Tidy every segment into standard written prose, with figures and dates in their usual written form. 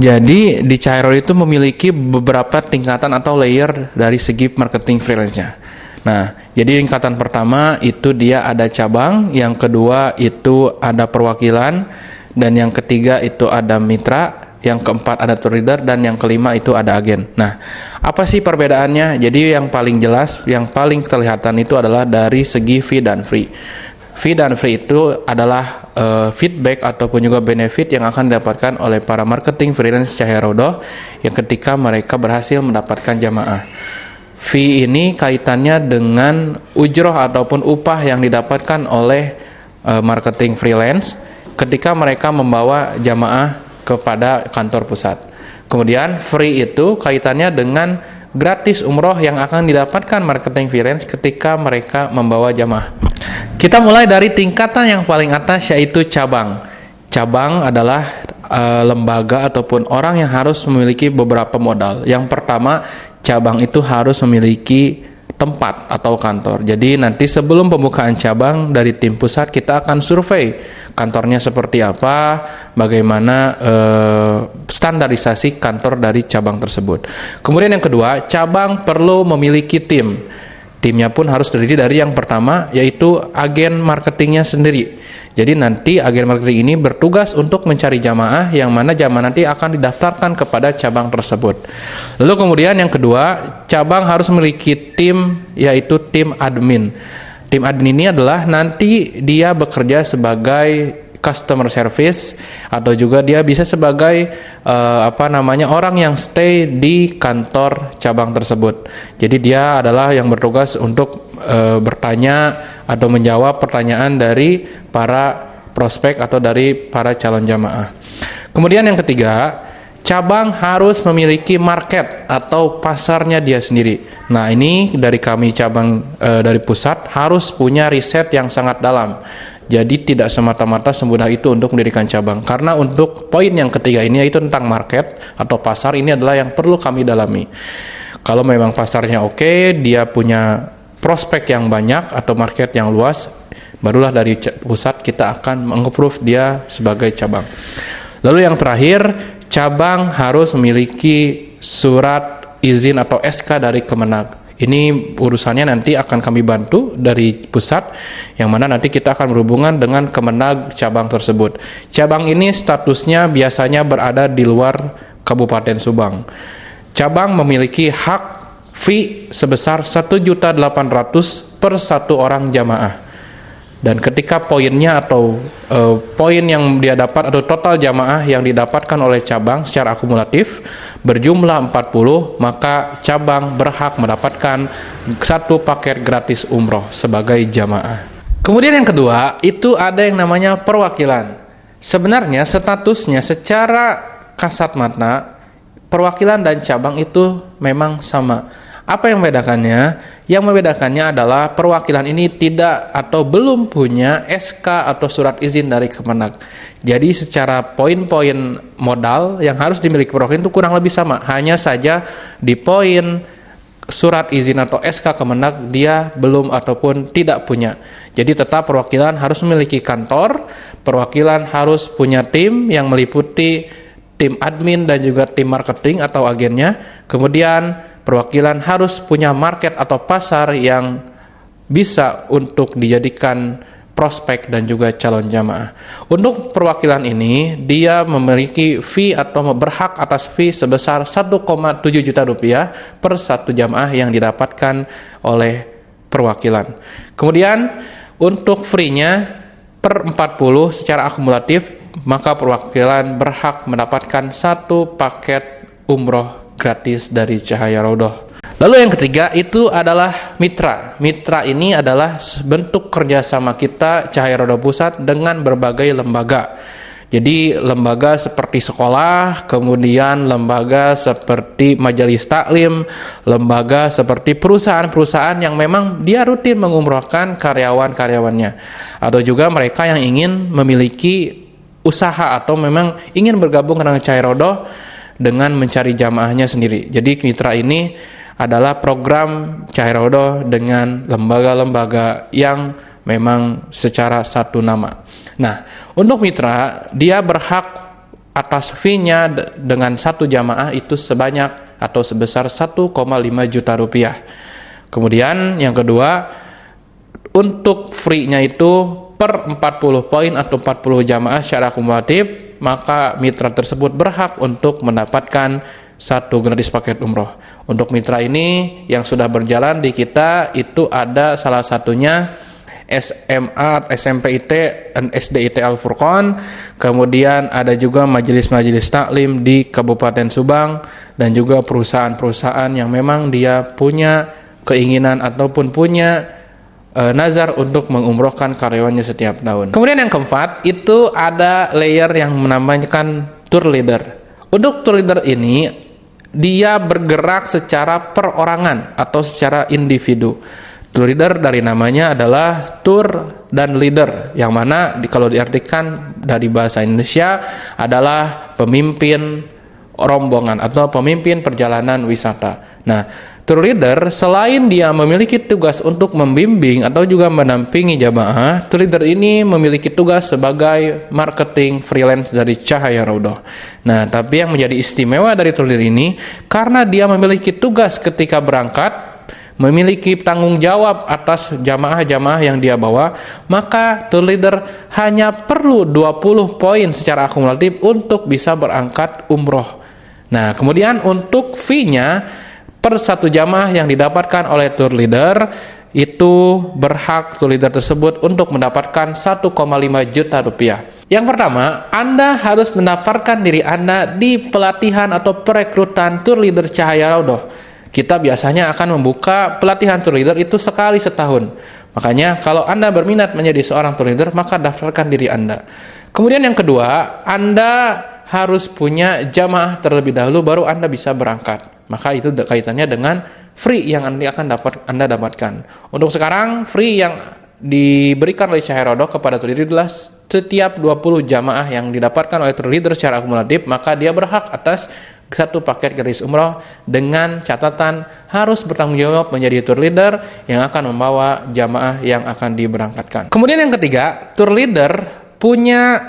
Jadi di Cahaya itu memiliki beberapa tingkatan atau layer dari segi marketing freelance-nya. Nah, jadi tingkatan pertama itu dia ada cabang, yang kedua itu ada perwakilan, dan yang ketiga itu ada mitra, yang keempat ada tour leader, dan yang kelima itu ada agen. Nah, apa sih perbedaannya? Jadi yang paling jelas, yang paling kelihatan itu adalah dari segi fee dan free. Fee dan free itu adalah feedback ataupun juga benefit yang akan didapatkan oleh para marketing freelance Cahaya Rodoh yang ketika mereka berhasil mendapatkan jamaah. Fee ini kaitannya dengan ujroh ataupun upah yang didapatkan oleh marketing freelance ketika mereka membawa jamaah kepada kantor pusat. Kemudian free itu kaitannya dengan gratis umroh yang akan didapatkan marketing freelance ketika mereka membawa jamaah. Kita mulai dari tingkatan yang paling atas, yaitu cabang. Cabang adalah lembaga ataupun orang yang harus memiliki beberapa modal. Yang pertama, cabang itu harus memiliki tempat atau kantor. Jadi nanti sebelum pembukaan cabang dari tim pusat, kita akan survei kantornya seperti apa, bagaimana standarisasi kantor dari cabang tersebut. Kemudian yang kedua, cabang perlu memiliki tim. Timnya pun harus terdiri dari yang pertama, yaitu agen marketingnya sendiri. Jadi nanti agen marketing ini bertugas untuk mencari jamaah, yang mana jamaah nanti akan didaftarkan kepada cabang tersebut. Lalu kemudian yang kedua, cabang harus memiliki tim, yaitu tim admin. Tim admin ini adalah nanti dia bekerja sebagai customer service, atau juga dia bisa sebagai orang yang stay di kantor cabang tersebut. Jadi dia adalah yang bertugas untuk bertanya atau menjawab pertanyaan dari para prospek atau dari para calon jamaah. Kemudian yang ketiga, cabang harus memiliki market atau pasarnya dia sendiri. Nah, ini dari kami cabang dari pusat harus punya riset yang sangat dalam. Jadi tidak semata-mata semudah itu untuk mendirikan cabang. Karena untuk poin yang ketiga ini, yaitu tentang market atau pasar, ini adalah yang perlu kami dalami. Kalau memang pasarnya oke, dia punya prospek yang banyak atau market yang luas, barulah dari pusat kita akan meng-approve dia sebagai cabang. Lalu yang terakhir, cabang harus memiliki surat izin atau SK dari Kemenag. Ini urusannya nanti akan kami bantu dari pusat, yang mana nanti kita akan berhubungan dengan Kemenag cabang tersebut. Cabang ini statusnya biasanya berada di luar Kabupaten Subang. Cabang memiliki hak fee sebesar 1.800.000 per satu orang jamaah. Dan ketika poinnya atau poin yang dia dapat atau total jamaah yang didapatkan oleh cabang secara akumulatif berjumlah 40, maka cabang berhak mendapatkan satu paket gratis umroh sebagai jamaah. Kemudian yang kedua, itu ada yang namanya perwakilan. Sebenarnya statusnya secara kasat mata, perwakilan dan cabang itu memang sama. Apa yang membedakannya? Yang membedakannya adalah perwakilan ini tidak atau belum punya SK atau surat izin dari Kemenag. Jadi secara poin-poin modal yang harus dimiliki perwakilan itu kurang lebih sama. Hanya saja di poin surat izin atau SK Kemenag dia belum ataupun tidak punya. Jadi tetap perwakilan harus memiliki kantor, perwakilan harus punya tim yang meliputi tim admin dan juga tim marketing atau agennya. Kemudian perwakilan harus punya market atau pasar yang bisa untuk dijadikan prospek dan juga calon jamaah. Untuk perwakilan ini, dia memiliki fee atau berhak atas fee sebesar 1,7 juta rupiah per satu jamaah yang didapatkan oleh perwakilan. Kemudian untuk free-nya per 40 secara akumulatif, maka perwakilan berhak mendapatkan satu paket umroh gratis dari Cahaya Rodoh. Lalu yang ketiga itu adalah mitra. Mitra ini adalah bentuk kerjasama kita Cahaya Rodoh Pusat dengan berbagai lembaga. Jadi lembaga seperti sekolah, kemudian lembaga seperti majelis taklim, lembaga seperti perusahaan-perusahaan yang memang dia rutin mengumrohkan karyawan-karyawannya, atau juga mereka yang ingin memiliki usaha atau memang ingin bergabung dengan Cahaya Rodoh dengan mencari jamaahnya sendiri. Jadi mitra ini adalah program Cahaya Rodoh dengan lembaga-lembaga yang memang secara satu nama. Nah, untuk mitra dia berhak atas fee-nya dengan satu jamaah itu sebanyak atau sebesar 1,5 juta rupiah. Kemudian yang kedua, untuk free-nya itu per 40 poin atau 40 jamaah secara akumulatif, maka mitra tersebut berhak untuk mendapatkan satu gratis paket umroh. Untuk mitra ini yang sudah berjalan di kita itu ada salah satunya SMA, SMP IT, dan SD IT Al Furqon. Kemudian ada juga majelis-majelis taklim di Kabupaten Subang, dan juga perusahaan-perusahaan yang memang dia punya keinginan ataupun punya nazar untuk mengumrohkan karyawannya setiap tahun. Kemudian yang keempat, itu ada layer yang menambahkan tour leader. Untuk tour leader ini, dia bergerak secara perorangan atau secara individu. Tour leader dari namanya adalah tour dan leader, yang mana kalau diartikan dari bahasa Indonesia adalah pemimpin rombongan atau pemimpin perjalanan wisata. Nah, tour leader selain dia memiliki tugas untuk membimbing atau juga mendampingi jamaah, tour leader ini memiliki tugas sebagai marketing freelance dari Cahaya Raudhah. Nah, tapi yang menjadi istimewa dari tour leader ini, karena dia memiliki tugas ketika berangkat, memiliki tanggung jawab atas jamaah-jamaah yang dia bawa, maka tour leader hanya perlu 20 poin secara akumulatif untuk bisa berangkat umroh. Nah, kemudian untuk fee-nya per satu jamaah yang didapatkan oleh tour leader, itu berhak tour leader tersebut untuk mendapatkan 1,5 juta rupiah. Yang pertama, Anda harus mendaftarkan diri Anda di pelatihan atau perekrutan tour leader Cahaya Raudhah. Kita biasanya akan membuka pelatihan tour leader itu sekali setahun. Makanya kalau Anda berminat menjadi seorang tour leader, maka daftarkan diri Anda. Kemudian yang kedua, Anda harus punya jamaah terlebih dahulu baru Anda bisa berangkat. Maka itu kaitannya dengan free yang Anda dapatkan. Untuk sekarang, free yang diberikan oleh Cahaya Raudhah kepada tour leader adalah setiap 20 jamaah yang didapatkan oleh tour leader secara akumulatif, maka dia berhak atas satu paket gratis umroh, dengan catatan harus bertanggung jawab menjadi tour leader yang akan membawa jamaah yang akan diberangkatkan. Kemudian yang ketiga, tour leader punya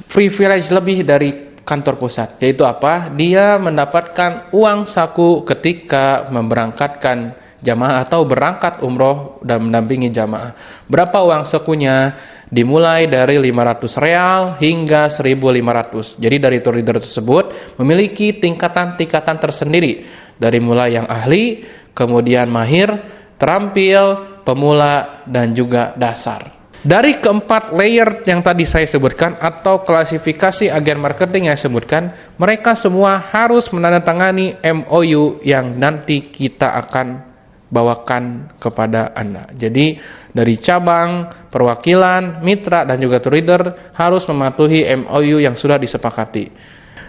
privilege lebih dari kantor pusat, yaitu apa? Dia mendapatkan uang saku ketika memberangkatkan jamaah atau berangkat umroh dan mendampingi jamaah. Berapa uang sakunya? Dimulai dari 500 real hingga 1.500. Jadi dari tour leader tersebut memiliki tingkatan-tingkatan tersendiri, dari mulai yang ahli, kemudian mahir, terampil, pemula, dan juga dasar. Dari keempat layer yang tadi saya sebutkan atau klasifikasi agen marketing yang saya sebutkan, mereka semua harus menandatangani MOU yang nanti kita akan bawakan kepada Anda. Jadi dari cabang, perwakilan, mitra, dan juga tour leader harus mematuhi MOU yang sudah disepakati.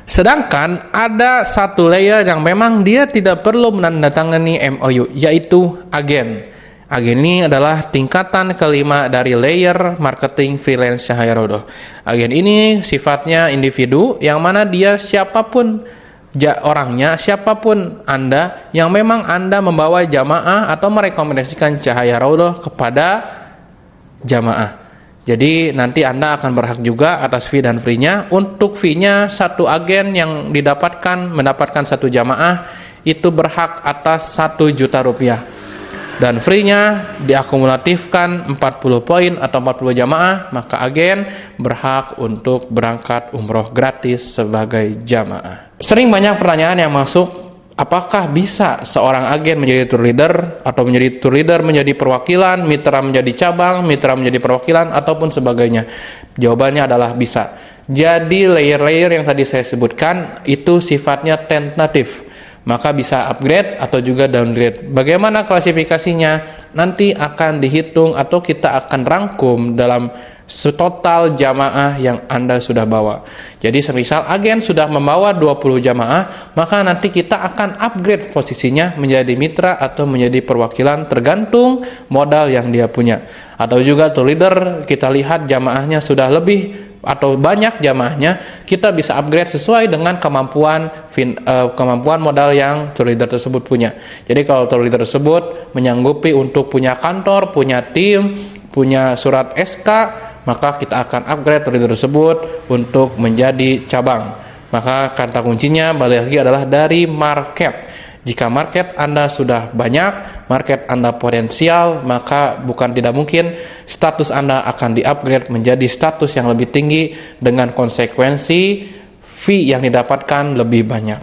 Sedangkan ada satu layer yang memang dia tidak perlu menandatangani MOU, yaitu agen. Agen ini adalah tingkatan kelima dari layer marketing freelance Cahaya Raudhah. Agen ini sifatnya individu, yang mana dia siapapun orangnya, siapapun Anda yang memang Anda membawa jamaah atau merekomendasikan Cahaya Raudhah kepada jamaah. Jadi nanti Anda akan berhak juga atas fee dan free-nya. Untuk fee-nya, satu agen yang mendapatkan satu jamaah itu berhak atas 1 juta rupiah. Dan free-nya diakumulatifkan 40 poin atau 40 jamaah, maka agen berhak untuk berangkat umroh gratis sebagai jamaah. Sering banyak pertanyaan yang masuk, apakah bisa seorang agen menjadi tour leader, atau menjadi tour leader menjadi perwakilan, mitra menjadi cabang, mitra menjadi perwakilan, ataupun sebagainya? Jawabannya adalah bisa. Jadi layer-layer yang tadi saya sebutkan itu sifatnya tentatif, maka bisa upgrade atau juga downgrade. Bagaimana klasifikasinya? Nanti akan dihitung atau kita akan rangkum dalam total jamaah yang Anda sudah bawa. Jadi semisal agen sudah membawa 20 jamaah, maka nanti kita akan upgrade posisinya menjadi mitra atau menjadi perwakilan tergantung modal yang dia punya. Atau juga tour leader, kita lihat jamaahnya sudah lebih atau banyak jamaahnya, kita bisa upgrade sesuai dengan kemampuan modal yang tour leader tersebut punya. Jadi kalau tour leader tersebut menyanggupi untuk punya kantor, punya tim, punya surat SK, maka kita akan upgrade tour leader tersebut untuk menjadi cabang. Maka kata kuncinya balik lagi adalah dari market. Jika market Anda sudah banyak, market Anda potensial, maka bukan tidak mungkin status Anda akan di-upgrade menjadi status yang lebih tinggi dengan konsekuensi fee yang didapatkan lebih banyak.